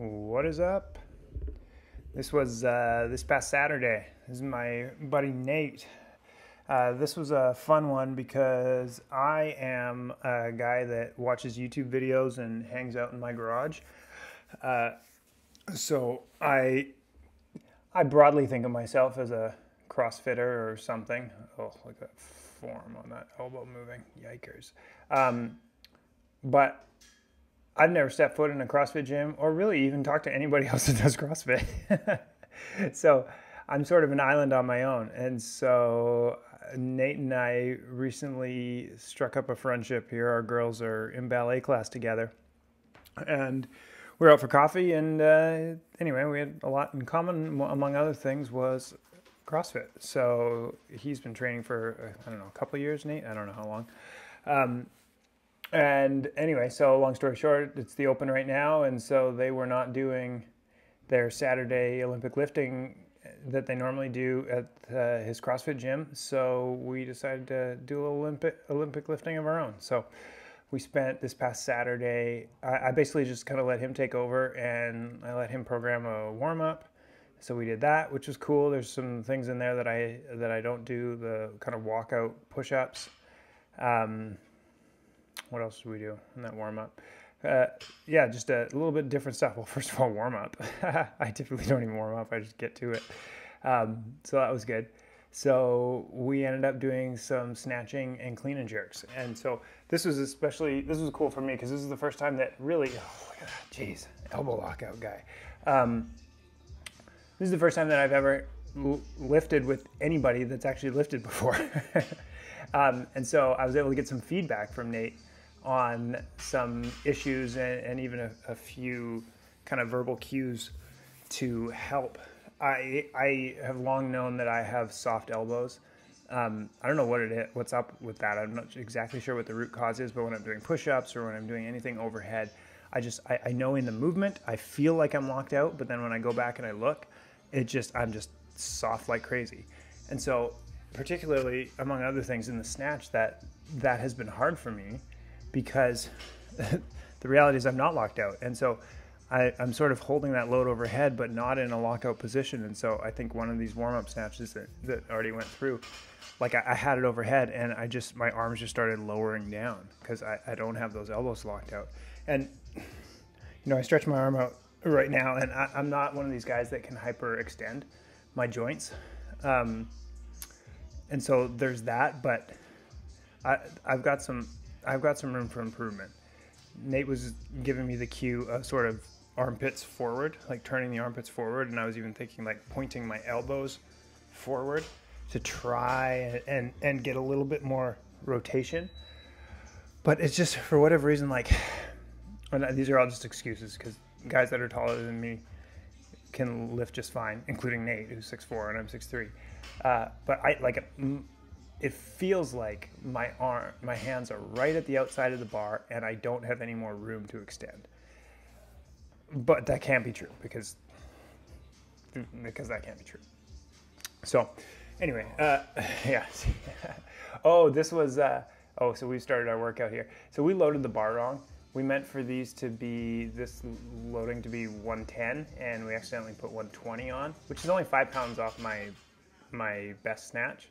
What is up? This was this past Saturday. This is my buddy Nate. This was a fun one because I am a guy that watches YouTube videos and hangs out in my garage. So I broadly think of myself as a CrossFitter or something. Oh, look at that form on that elbow moving. Yikers. But I've never stepped foot in a CrossFit gym or really even talked to anybody else that does CrossFit. So I'm sort of an island on my own. And so Nate and I recently struck up a friendship here. Our girls are in ballet class together. And we're out for coffee. And anyway, we had a lot in common. Among other things was CrossFit. So he's been training for, I don't know, a couple of years, Nate? I don't know how long. And anyway, so long story short, it's the Open right now, and so they were not doing their Saturday Olympic lifting that they normally do at his CrossFit gym. So we decided to do Olympic lifting of our own. So we spent this past Saturday. I basically just kind of let him take over, and I let him program a warm up. So we did that, which was cool. There's some things in there that I don't do, the kind of walkout push-ups. What else did we do in that warm-up? Yeah, just a little bit different stuff. Well, first of all, warm-up. I typically don't even warm up. I just get to it. So that was good. So we ended up doing some snatching and clean and jerks. And so this was cool for me because this is the first time that really, oh, look at that, jeez, elbow lockout guy. This is the first time that I've ever lifted with anybody that's actually lifted before. And so I was able to get some feedback from Nate on some issues and even a few kind of verbal cues to help. I have long known that I have soft elbows. I don't know what's up with that. I'm not exactly sure what the root cause is, but when I'm doing push-ups or when I'm doing anything overhead, I know in the movement, I feel like I'm locked out, but then when I go back and I look, I'm just soft like crazy. And so particularly among other things in the snatch, that has been hard for me because the reality is I'm not locked out. And so I'm sort of holding that load overhead, but not in a lockout position. And so I think one of these warm-up snatches that already went through, like I had it overhead and my arms just started lowering down because I don't have those elbows locked out. And, I stretch my arm out right now and I'm not one of these guys that can hyperextend my joints. And so there's that, but I've got some room for improvement. Nate was giving me the cue of sort of armpits forward, like turning the armpits forward, and I was even thinking like pointing my elbows forward to try and get a little bit more rotation. But it's just for whatever reason, like, and these are all just excuses because guys that are taller than me can lift just fine, including Nate, who's 6'4" and I'm 6'3". But it feels like my hands are right at the outside of the bar and I don't have any more room to extend. But that can't be true because that can't be true. So anyway, yeah. Oh, this was, so we started our workout here. So we loaded the bar wrong. We meant for this loading to be 110 and we accidentally put 120 on, which is only 5 pounds off my best snatch.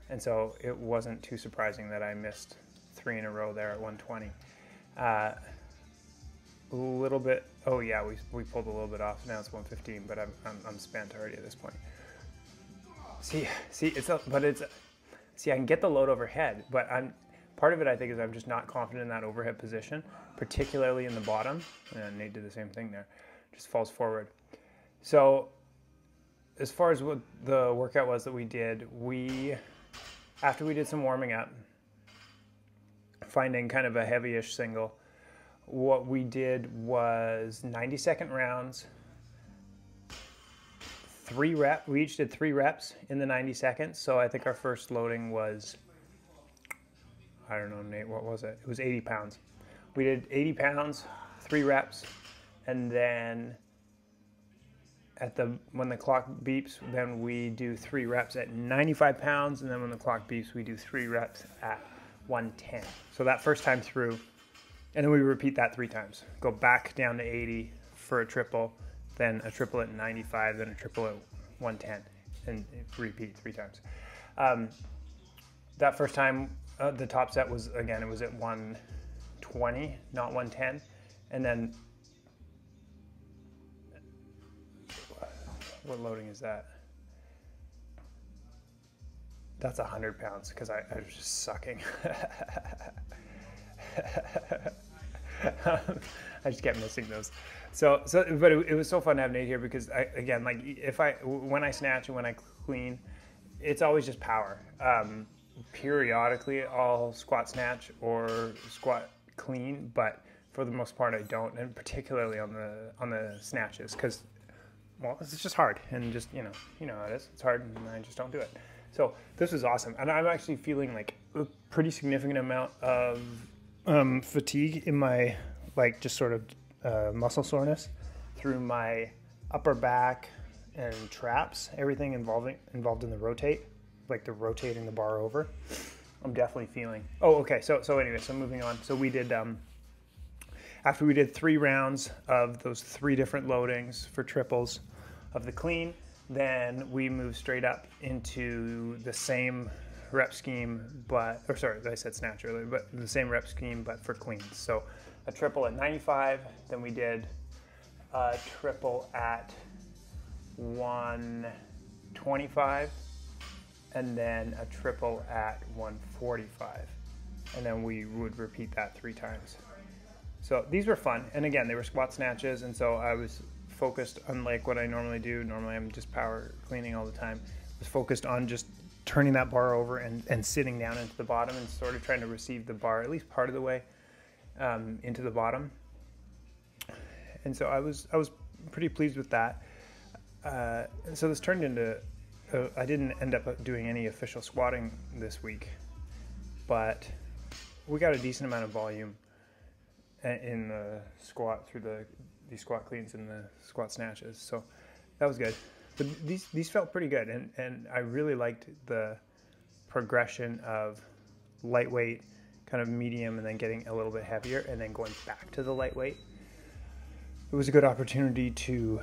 And so it wasn't too surprising that I missed 3 in a row there at 120. A little bit, oh yeah, we pulled a little bit off. Now it's 115, but I'm spent already at this point. See, I can get the load overhead, but part of it I think is I'm just not confident in that overhead position, particularly in the bottom. And Nate did the same thing there, just falls forward. So as far as what the workout was that we did, after we did some warming up, finding kind of a heavy-ish single, what we did was 90-second rounds, 3 reps. We each did 3 reps in the 90 seconds. So I think our first loading was, I don't know, Nate, what was it? It was 80 pounds. We did 80 pounds, 3 reps, and then when the clock beeps, then we do 3 reps at 95 pounds, and then when the clock beeps, we do 3 reps at 110. So that first time through, and then we repeat that 3 times. Go back down to 80, for a triple, then a triple at 95, then a triple at 110, and repeat 3 times. That first time, the top set was, again, it was at 120, not 110. And then, what loading is that? That's 100 pounds, because I was just sucking. I just kept missing those. But it was so fun to have Nate here, because again, like when I snatch and when I clean, it's always just power. Periodically I'll squat snatch or squat clean, but for the most part I don't, and particularly on the snatches, because, well, it's just hard, and just, you know how it is. It's hard, and I just don't do it. So this was awesome, and I'm actually feeling like a pretty significant amount of fatigue in my, like, just sort of muscle soreness through my upper back and traps, everything involved in the rotate, like the rotating the bar over. I'm definitely feeling. Oh, okay. So anyway, so moving on. So we did after we did 3 rounds of those 3 different loadings for triples of the clean, then we moved straight up into the same rep scheme, I said snatch earlier, but the same rep scheme, but for cleans. So a triple at 95, then we did a triple at 125, and then a triple at 145. And then we would repeat that 3 times. So these were fun. And again, they were squat snatches, and so I was focused on, like, what I normally do. Normally I'm just power cleaning all the time. I was focused on just turning that bar over and sitting down into the bottom and sort of trying to receive the bar at least part of the way into the bottom. And so I was pretty pleased with that. So this turned into, I didn't end up doing any official squatting this week, but we got a decent amount of volume in the squat through these squat cleans and the squat snatches. So that was good. But these felt pretty good, and I really liked the progression of lightweight, kind of medium, and then getting a little bit heavier, and then going back to the lightweight. It was a good opportunity to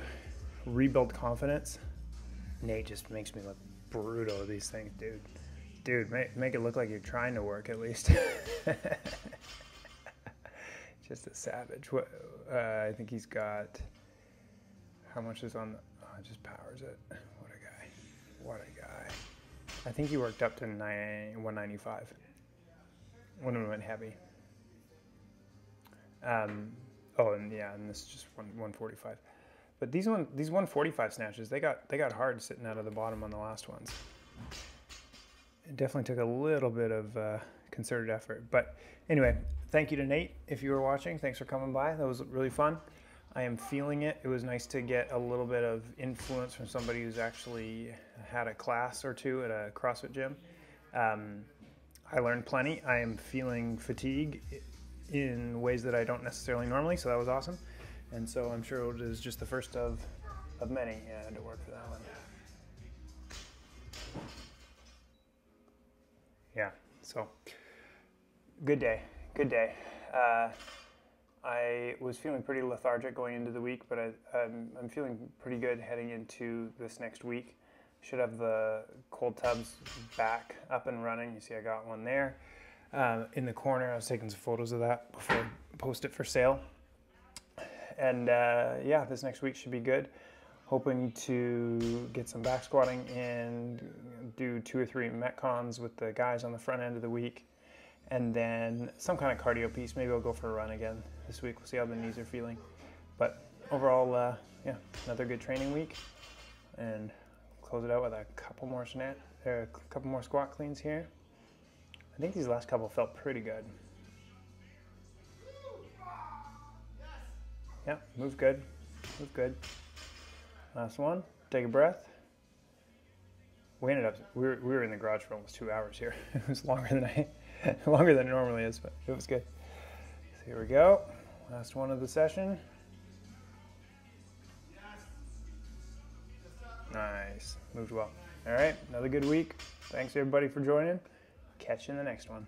rebuild confidence. Nate just makes me look brutal with these things, dude. Dude, make it look like you're trying to work at least. Just a savage. I think he's got, how much is on the, just powers it. What a guy. I think he worked up to 195 when we went heavy. And this is just 145. But these 145 snatches, they got hard sitting out of the bottom on the last ones. It definitely took a little bit of concerted effort. But anyway, thank you to Nate if you were watching. Thanks for coming by. That was really fun. I am feeling it. It was nice to get a little bit of influence from somebody who's actually had a class or 2 at a CrossFit gym. I learned plenty. I am feeling fatigue in ways that I don't necessarily normally, so that was awesome. And so I'm sure it is just the first of many. Yeah, I had to work for that one. Yeah, so good day. I was feeling pretty lethargic going into the week, but I'm feeling pretty good heading into this next week. Should have the cold tubs back up and running. You see I got one there in the corner. I was taking some photos of that before I post it for sale. And yeah, this next week should be good. Hoping to get some back squatting and do 2 or 3 Metcons with the guys on the front end of the week. And then some kind of cardio piece. Maybe I'll go for a run again this week. We'll see how the knees are feeling. But overall, yeah, another good training week. And close it out with a couple more squat cleans here. I think these last couple felt pretty good. Yeah, move good. Last one. Take a breath. We were in the garage for almost 2 hours here. It was longer than it normally is, but it was good. So here we go. Last one of the session. Nice. Moved well. All right, another good week. Thanks everybody for joining. Catch you in the next one.